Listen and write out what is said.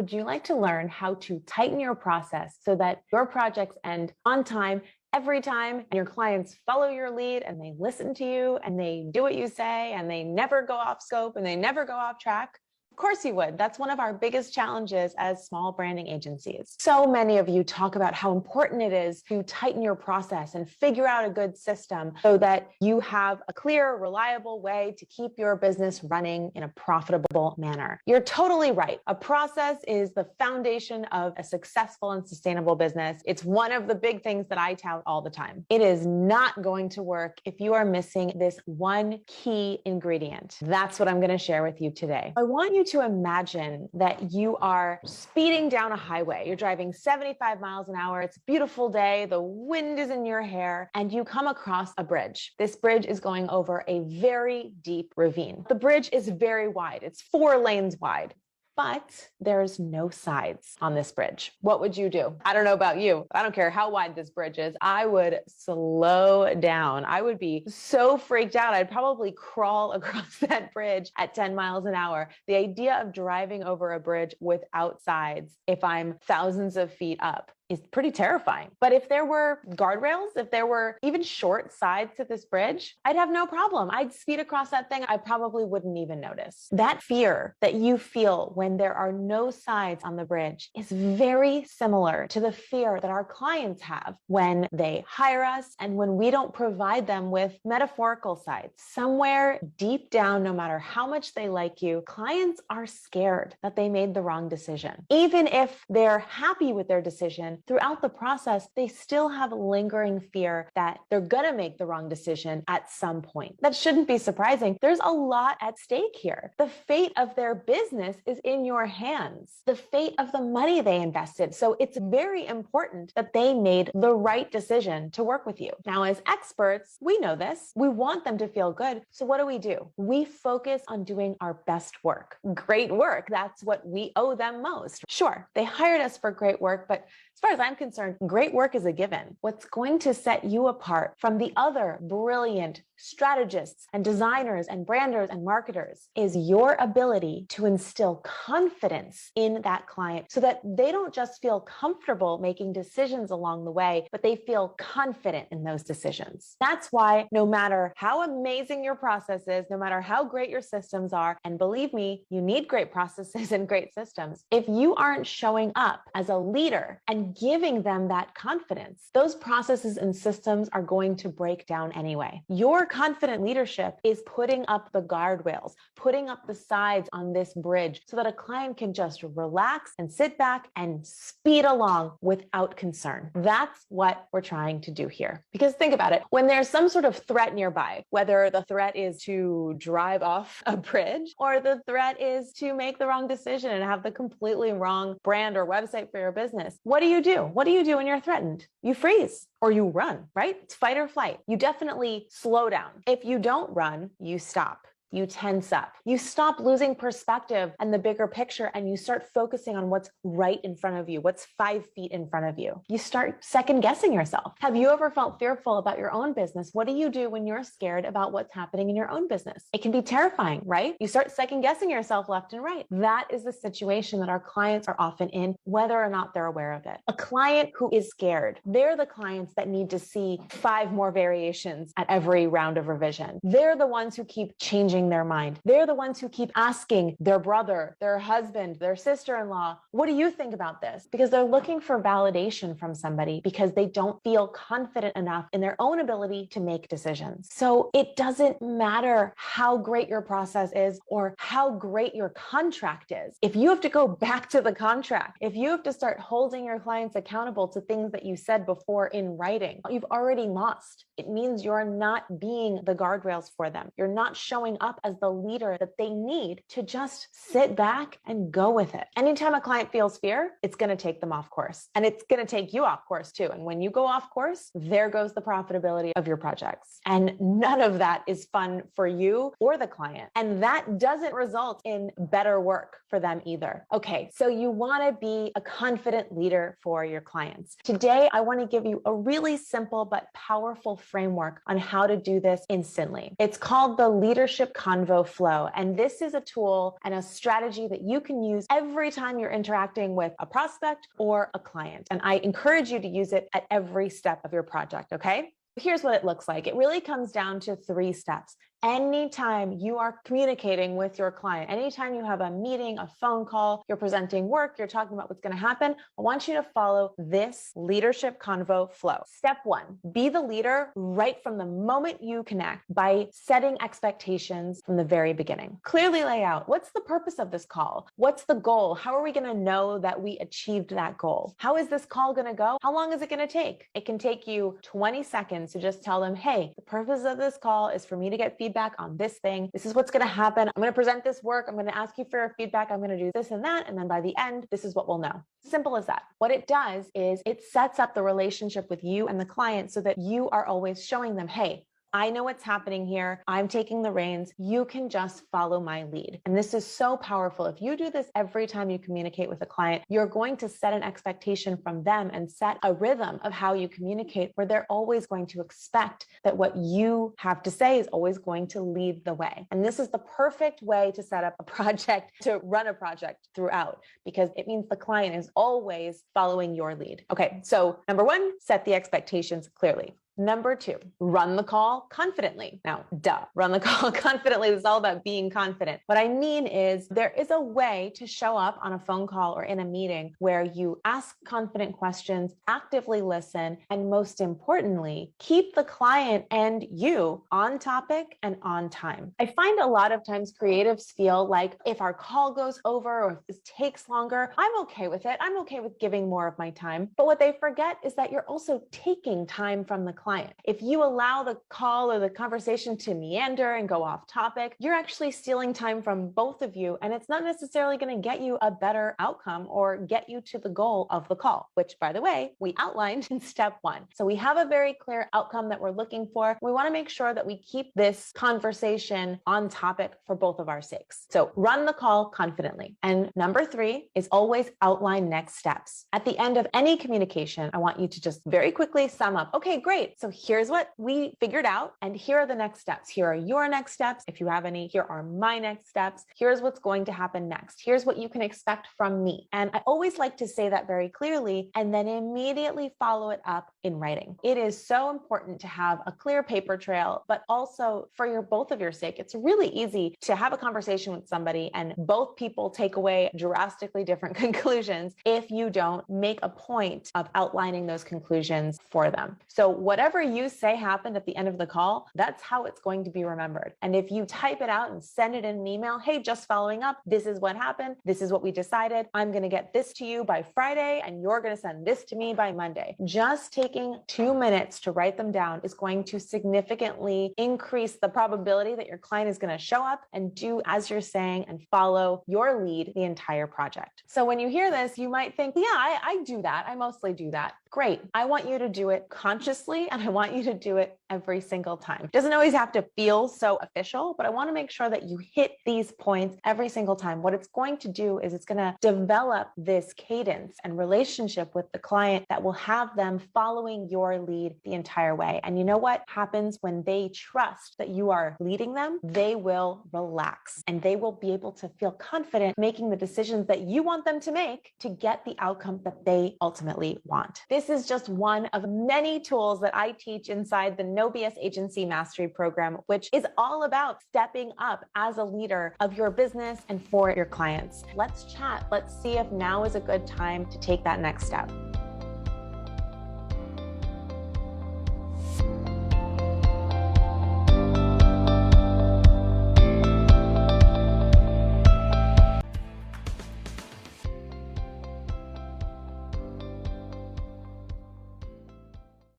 Would you like to learn how to tighten your process so that your projects end on time every time and your clients follow your lead and they listen to you and they do what you say and they never go off scope and they never go off track? Of course you would. That's one of our biggest challenges as small branding agencies. So many of you talk about how important it is to tighten your process and figure out a good system so that you have a clear, reliable way to keep your business running in a profitable manner. You're totally right. A process is the foundation of a successful and sustainable business. It's one of the big things that I tout all the time. It is not going to work if you are missing this one key ingredient. That's what I'm going to share with you today. I want you to imagine that you are speeding down a highway. You're driving 75 miles an hour. It's a beautiful day. The wind is in your hair and you come across a bridge. This bridge is going over a very deep ravine. The bridge is very wide. It's 4 lanes wide. But there's no sides on this bridge. What would you do? I don't know about you. I don't care how wide this bridge is. I would slow down. I would be so freaked out. I'd probably crawl across that bridge at 10 miles an hour. The idea of driving over a bridge without sides, if I'm thousands of feet up, is pretty terrifying. But if there were guardrails, if there were even short sides to this bridge, I'd have no problem. I'd speed across that thing. I probably wouldn't even notice. That fear that you feel when there are no sides on the bridge is very similar to the fear that our clients have when they hire us and when we don't provide them with metaphorical sides. Somewhere deep down, no matter how much they like you, clients are scared that they made the wrong decision. Even if they're happy with their decision, throughout the process, they still have a lingering fear that they're going to make the wrong decision at some point. That shouldn't be surprising. There's a lot at stake here. The fate of their business is in your hands, the fate of the money they invested. So it's very important that they made the right decision to work with you. Now, as experts, we know this. We want them to feel good. So what do? We focus on doing our best work. Great work. That's what we owe them most. Sure, they hired us for great work, but as far as I'm concerned, great work is a given. What's going to set you apart from the other brilliant strategists and designers and branders and marketers is your ability to instill confidence in that client so that they don't just feel comfortable making decisions along the way, but they feel confident in those decisions. That's why no matter how amazing your process is, no matter how great your systems are, and believe me, you need great processes and great systems, if you aren't showing up as a leader and giving them that confidence, those processes and systems are going to break down anyway. Your confident leadership is putting up the guardrails, putting up the sides on this bridge so that a client can just relax and sit back and speed along without concern. That's what we're trying to do here. Because think about it, when there's some sort of threat nearby, whether the threat is to drive off a bridge or the threat is to make the wrong decision and have the completely wrong brand or website for your business, what do you do? What do you do when you're threatened? You freeze or you run, right? It's fight or flight. You definitely slow down. If you don't run, you stop. You tense up. You stop losing perspective and the bigger picture, and you start focusing on what's right in front of you, what's 5 feet in front of you. You start second guessing yourself. Have you ever felt fearful about your own business? What do you do when you're scared about what's happening in your own business? It can be terrifying, right? You start second guessing yourself left and right. That is the situation that our clients are often in, whether or not they're aware of it. A client who is scared, they're the clients that need to see 5 more variations at every round of revision. They're the ones who keep changing their mind. They're the ones who keep asking their brother, their husband, their sister-in-law, what do you think about this? Because they're looking for validation from somebody because they don't feel confident enough in their own ability to make decisions. So it doesn't matter how great your process is or how great your contract is. If you have to go back to the contract, if you have to start holding your clients accountable to things that you said before in writing, you've already lost. It means you're not being the guardrails for them. You're not showing up as the leader that they need to just sit back and go with it. Anytime a client feels fear, it's going to take them off course, and it's going to take you off course too. And when you go off course, there goes the profitability of your projects. And none of that is fun for you or the client. And that doesn't result in better work for them either. Okay, so you want to be a confident leader for your clients. Today, I want to give you a really simple but powerful framework on how to do this instantly. It's called the Leadership Convo Flow. And this is a tool and a strategy that you can use every time you're interacting with a prospect or a client. And I encourage you to use it at every step of your project, okay? Here's what it looks like. It really comes down to 3 steps. Anytime you are communicating with your client, anytime you have a meeting, a phone call, you're presenting work, you're talking about what's going to happen, I want you to follow this leadership convo flow. Step 1, be the leader right from the moment you connect by setting expectations from the very beginning. Clearly lay out, what's the purpose of this call? What's the goal? How are we going to know that we achieved that goal? How is this call going to go? How long is it going to take? It can take you 20 seconds to just tell them, hey, the purpose of this call is for me to get feedback on this thing. This is what's going to happen. I'm going to present this work. I'm going to ask you for your feedback. I'm going to do this and that. And then by the end, this is what we'll know. Simple as that. What it does is it sets up the relationship with you and the client so that you are always showing them, hey, I know what's happening here. I'm taking the reins. You can just follow my lead. And this is so powerful. If you do this every time you communicate with a client, you're going to set an expectation from them and set a rhythm of how you communicate where they're always going to expect that what you have to say is always going to lead the way. And this is the perfect way to set up a project, to run a project throughout, because it means the client is always following your lead. Okay, so number 1, set the expectations clearly. Number 2, run the call confidently. Now, run the call confidently. This is all about being confident. What I mean is there is a way to show up on a phone call or in a meeting where you ask confident questions, actively listen, and most importantly, keep the client and you on topic and on time. I find a lot of times creatives feel like if our call goes over or if this takes longer, I'm okay with it. I'm okay with giving more of my time. But what they forget is that you're also taking time from the client. If you allow the call or the conversation to meander and go off topic, you're actually stealing time from both of you, and it's not necessarily going to get you a better outcome or get you to the goal of the call, which, by the way, we outlined in step 1. So we have a very clear outcome that we're looking for. We want to make sure that we keep this conversation on topic for both of our sakes. So run the call confidently. And number 3 is always outline next steps. At the end of any communication, I want you to just very quickly sum up, okay, great. So here's what we figured out, and here are the next steps. Here are your next steps. If you have any, here are my next steps. Here's what's going to happen next. Here's what you can expect from me. And I always like to say that very clearly and then immediately follow it up in writing. It is so important to have a clear paper trail, but also for both of your sake, it's really easy to have a conversation with somebody and both people take away drastically different conclusions if you don't make a point of outlining those conclusions for them. So whatever you say happened at the end of the call, that's how it's going to be remembered. And if you type it out and send it in an email, hey, just following up, this is what happened. This is what we decided. I'm going to get this to you by Friday, and you're going to send this to me by Monday. Just taking 2 minutes to write them down is going to significantly increase the probability that your client is going to show up and do as you're saying and follow your lead the entire project. So when you hear this, you might think, yeah, I do that. I mostly do that. Great. I want you to do it consciously, and I want you to do it every single time. It doesn't always have to feel so official, but I want to make sure that you hit these points every single time. What it's going to do is it's going to develop this cadence and relationship with the client that will have them following your lead the entire way. And you know what happens when they trust that you are leading them? They will relax and they will be able to feel confident making the decisions that you want them to make to get the outcome that they ultimately want. This is just one of many tools that I teach inside the No BS Agency Mastery Program, which is all about stepping up as a leader of your business and for your clients. Let's chat. Let's see if now is a good time to take that next step.